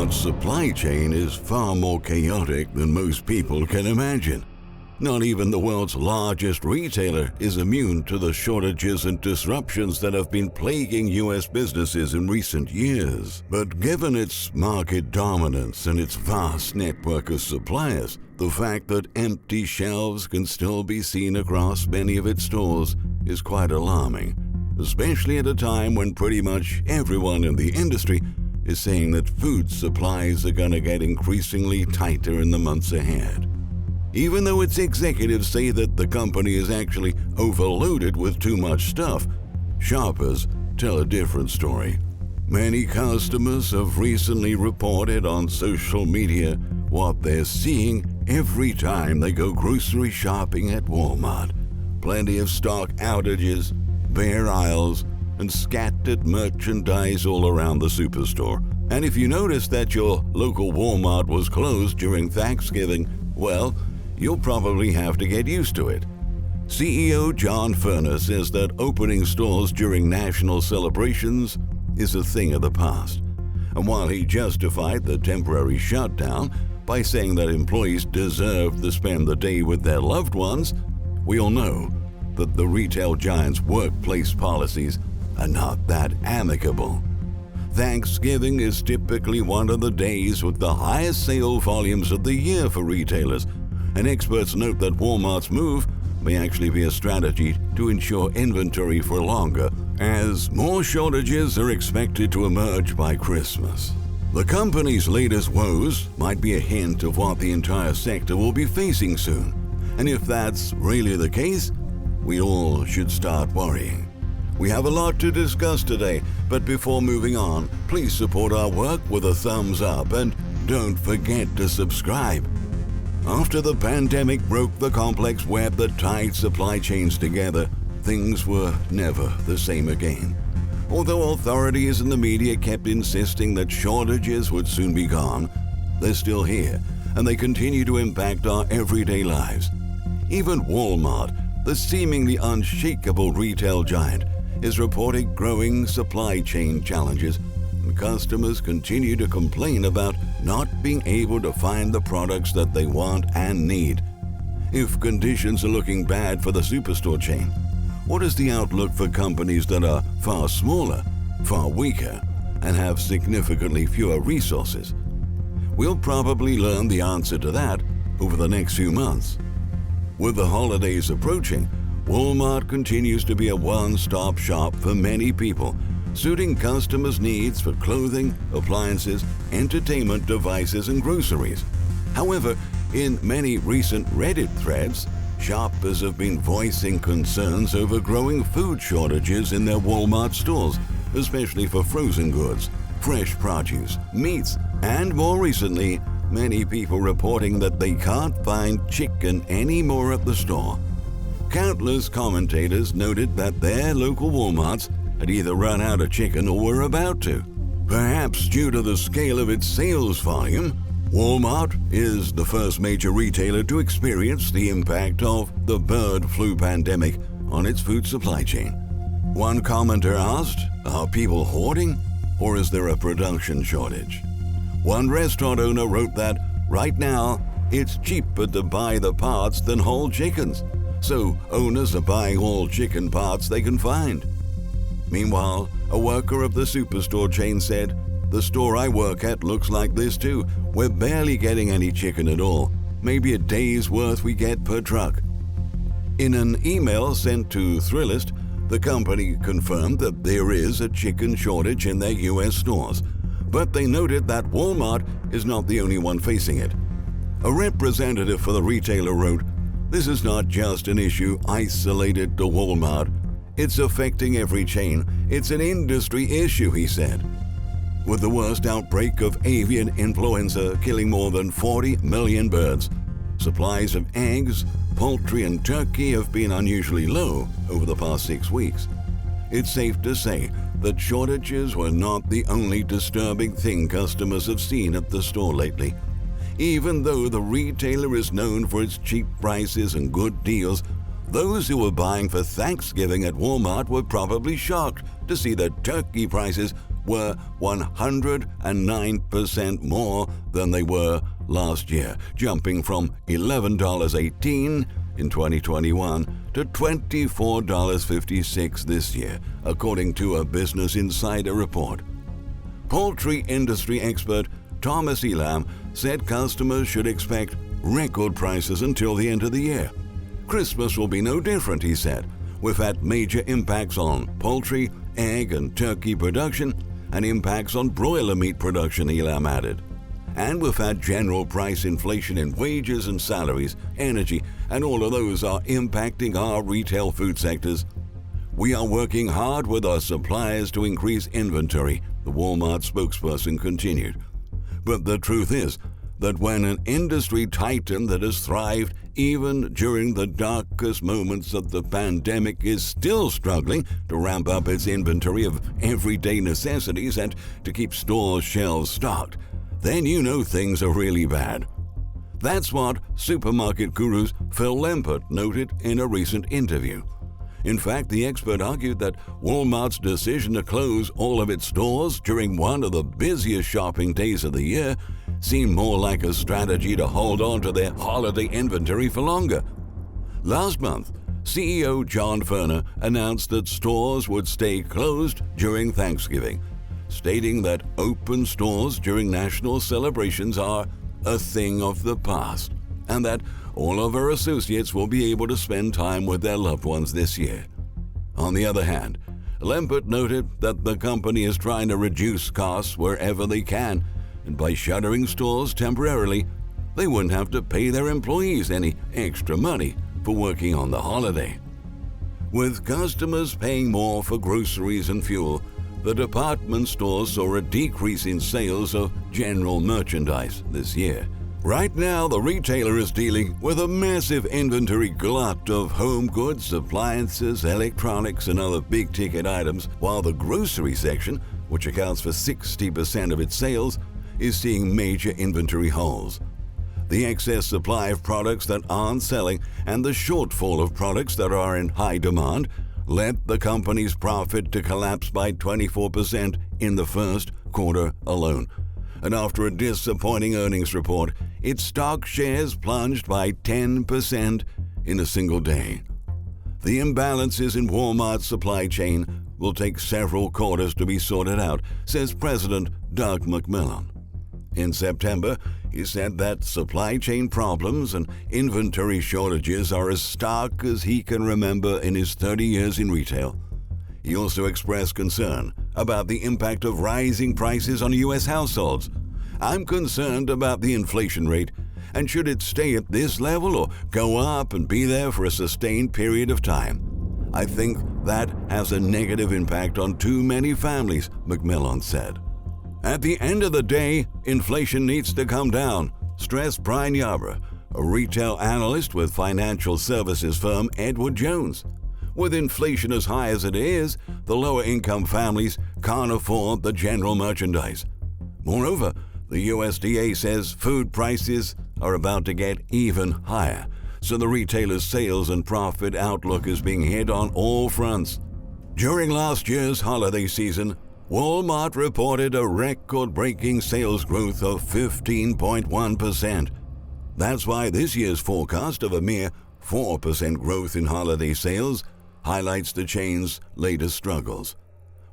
Walmart's supply chain is far more chaotic than most people can imagine. Not even the world's largest retailer is immune to the shortages and disruptions that have been plaguing U.S. businesses in recent years. But given its market dominance and its vast network of suppliers, the fact that empty shelves can still be seen across many of its stores is quite alarming, especially at a time when pretty much everyone in the industry is saying that food supplies are going to get increasingly tighter in the months ahead. Even though its executives say that the company is actually overloaded with too much stuff, shoppers tell a different story. Many customers have recently reported on social media what they're seeing every time they go grocery shopping at Walmart. Plenty of stock outages, bare aisles, and scattered merchandise all around the superstore. And if you noticed that your local Walmart was closed during Thanksgiving, well, you'll probably have to get used to it. CEO John Furner says that opening stores during national celebrations is a thing of the past. And while he justified the temporary shutdown by saying that employees deserve to spend the day with their loved ones, we all know that the retail giant's workplace policies are not that amicable. Thanksgiving is typically one of the days with the highest sale volumes of the year for retailers, and experts note that Walmart's move may actually be a strategy to ensure inventory for longer, as more shortages are expected to emerge by Christmas. The company's latest woes might be a hint of what the entire sector will be facing soon, and if that's really the case, we all should start worrying. We have a lot to discuss today, but before moving on, please support our work with a thumbs up and don't forget to subscribe. After the pandemic broke the complex web that tied supply chains together, things were never the same again. Although authorities and the media kept insisting that shortages would soon be gone, they're still here, and they continue to impact our everyday lives. Even Walmart, the seemingly unshakable retail giant, is reporting growing supply chain challenges, and customers continue to complain about not being able to find the products that they want and need. If conditions are looking bad for the superstore chain, what is the outlook for companies that are far smaller, far weaker, and have significantly fewer resources? We'll probably learn the answer to that over the next few months. With the holidays approaching, Walmart continues to be a one-stop shop for many people, suiting customers' needs for clothing, appliances, entertainment devices, and groceries. However, in many recent Reddit threads, shoppers have been voicing concerns over growing food shortages in their Walmart stores, especially for frozen goods, fresh produce, meats, and more recently, many people reporting that they can't find chicken anymore at the store. Countless commentators noted that their local Walmarts had either run out of chicken or were about to. Perhaps due to the scale of its sales volume, Walmart is the first major retailer to experience the impact of the bird flu pandemic on its food supply chain. One commenter asked, "Are people hoarding, or is there a production shortage?" One restaurant owner wrote that, "Right now, it's cheaper to buy the parts than whole chickens, so owners are buying all chicken parts they can find." Meanwhile, a worker of the superstore chain said, "The store I work at looks like this too. We're barely getting any chicken at all. Maybe a day's worth we get per truck." In an email sent to Thrillist, the company confirmed that there is a chicken shortage in their U.S. stores, but they noted that Walmart is not the only one facing it. A representative for the retailer wrote, "This is not just an issue isolated to Walmart. It's affecting every chain. It's an industry issue," he said. With the worst outbreak of avian influenza killing more than 40 million birds, supplies of eggs, poultry, and turkey have been unusually low over the past 6 weeks. It's safe to say that shortages were not the only disturbing thing customers have seen at the store lately. Even though the retailer is known for its cheap prices and good deals, Those who were buying for Thanksgiving at Walmart were probably shocked to see that turkey prices were 109% more than they were last year, jumping from $11.18 in 2021 to $24.56 this year, according to a Business Insider report. Poultry industry expert Thomas Elam said customers should expect record prices until the end of the year. Christmas will be no different, he said. We've had major impacts on poultry, egg and turkey production, and impacts on broiler meat production, Elam added. And we've had general price inflation in wages and salaries, energy, and all of those are impacting our retail food sectors. We are working hard with our suppliers to increase inventory, the Walmart spokesperson continued. But the truth is that when an industry titan that has thrived even during the darkest moments of the pandemic is still struggling to ramp up its inventory of everyday necessities and to keep store shelves stocked, then you know things are really bad. That's what supermarket gurus Phil Lempert noted in a recent interview. In fact, the expert argued that Walmart's decision to close all of its stores during one of the busiest shopping days of the year seemed more like a strategy to hold on to their holiday inventory for longer. Last month, CEO John Furner announced that stores would stay closed during Thanksgiving, stating that open stores during national celebrations are a thing of the past, and that all of our associates will be able to spend time with their loved ones this year. On the other hand, Lempert noted that the company is trying to reduce costs wherever they can, and by shuttering stores temporarily, they wouldn't have to pay their employees any extra money for working on the holiday. With customers paying more for groceries and fuel, the department stores saw a decrease in sales of general merchandise this year. Right now, the retailer is dealing with a massive inventory glut of home goods, appliances, electronics, and other big-ticket items, while the grocery section, which accounts for 60% of its sales, is seeing major inventory holes. The excess supply of products that aren't selling and the shortfall of products that are in high demand led the company's profit to collapse by 24% in the first quarter alone. And after a disappointing earnings report, its stock shares plunged by 10% in a single day. The imbalances in Walmart's supply chain will take several quarters to be sorted out, says President Doug McMillon. In September, he said that supply chain problems and inventory shortages are as stark as he can remember in his 30 years in retail. He also expressed concern about the impact of rising prices on U.S. households. I'm concerned about the inflation rate, and should it stay at this level or go up and be there for a sustained period of time? I think that has a negative impact on too many families, McMillon said. At the end of the day, inflation needs to come down, stressed Brian Yarbrough, a retail analyst with financial services firm Edward Jones. With inflation as high as it is, the lower-income families can't afford the general merchandise. Moreover, the USDA says food prices are about to get even higher, so the retailer's sales and profit outlook is being hit on all fronts. During last year's holiday season, Walmart reported a record-breaking sales growth of 15.1%. That's why this year's forecast of a mere 4% growth in holiday sales highlights the chain's latest struggles.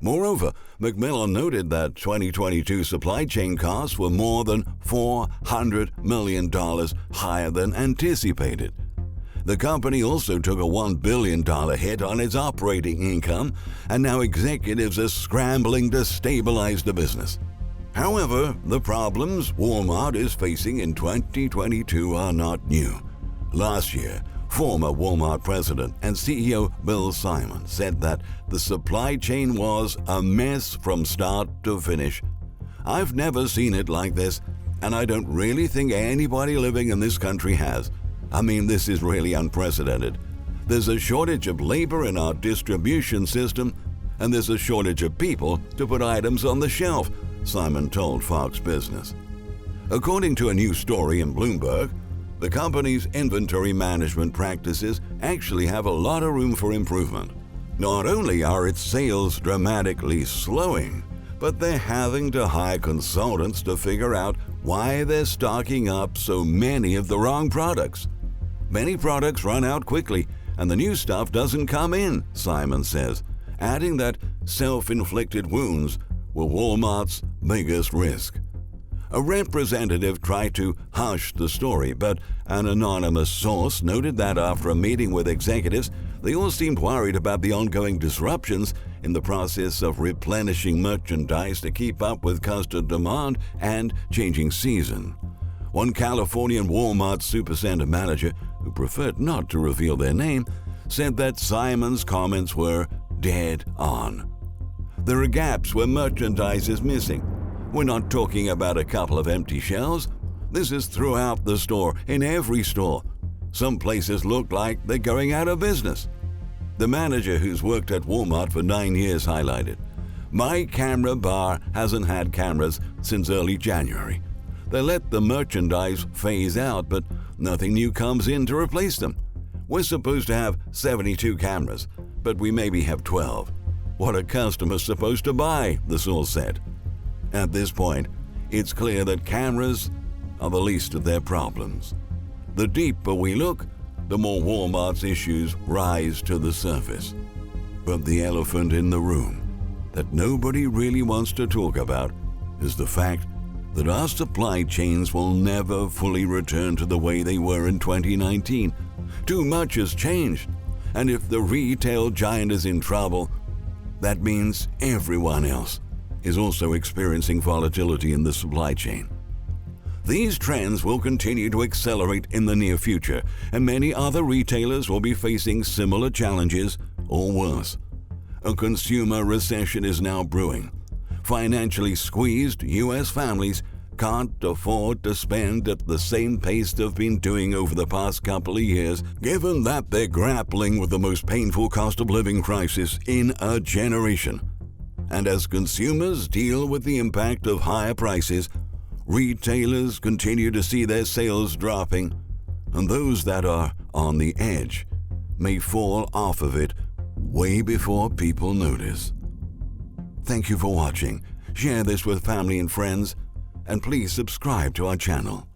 Moreover, McMillon noted that 2022 supply chain costs were more than $400 million higher than anticipated. The company also took a $1 billion hit on its operating income, and now executives are scrambling to stabilize the business. However, the problems Walmart is facing in 2022 are not new. Last year, former Walmart president and CEO Bill Simon said that the supply chain was a mess from start to finish. I've never seen it like this, and I don't really think anybody living in this country has. I mean, this is really unprecedented. There's a shortage of labor in our distribution system, and there's a shortage of people to put items on the shelf, Simon told Fox Business. According to a new story in Bloomberg, The company's inventory management practices actually have a lot of room for improvement. Not only are its sales dramatically slowing, but they're having to hire consultants to figure out why they're stocking up so many of the wrong products. Many products run out quickly, and the new stuff doesn't come in, Simon says, adding that self-inflicted wounds were Walmart's biggest risk. A representative tried to hush the story, but an anonymous source noted that after a meeting with executives, they all seemed worried about the ongoing disruptions in the process of replenishing merchandise to keep up with customer demand and changing season. One Californian Walmart supercenter manager, who preferred not to reveal their name, said that Simon's comments were dead on. There are gaps where merchandise is missing. We're not talking about a couple of empty shelves. This is throughout the store, in every store. Some places look like they're going out of business. The manager, who's worked at Walmart for 9 years, highlighted, "My camera bar hasn't had cameras since early January. They let the merchandise phase out, but nothing new comes in to replace them. We're supposed to have 72 cameras, but we maybe have 12. What are customers supposed to buy?" the source said. At this point, it's clear that cameras are the least of their problems. The deeper we look, the more Walmart's issues rise to the surface. But the elephant in the room that nobody really wants to talk about is the fact that our supply chains will never fully return to the way they were in 2019. Too much has changed, and if the retail giant is in trouble, that means everyone else is also experiencing volatility in the supply chain. These trends will continue to accelerate in the near future, and many other retailers will be facing similar challenges or worse. A consumer recession is now brewing. Financially squeezed U.S. families can't afford to spend at the same pace they've been doing over the past couple of years, given that they're grappling with the most painful cost of living crisis in a generation. And as consumers deal with the impact of higher prices, retailers continue to see their sales dropping, and those that are on the edge may fall off of it way before people notice. Thank you for watching. Share this with family and friends, and please subscribe to our channel.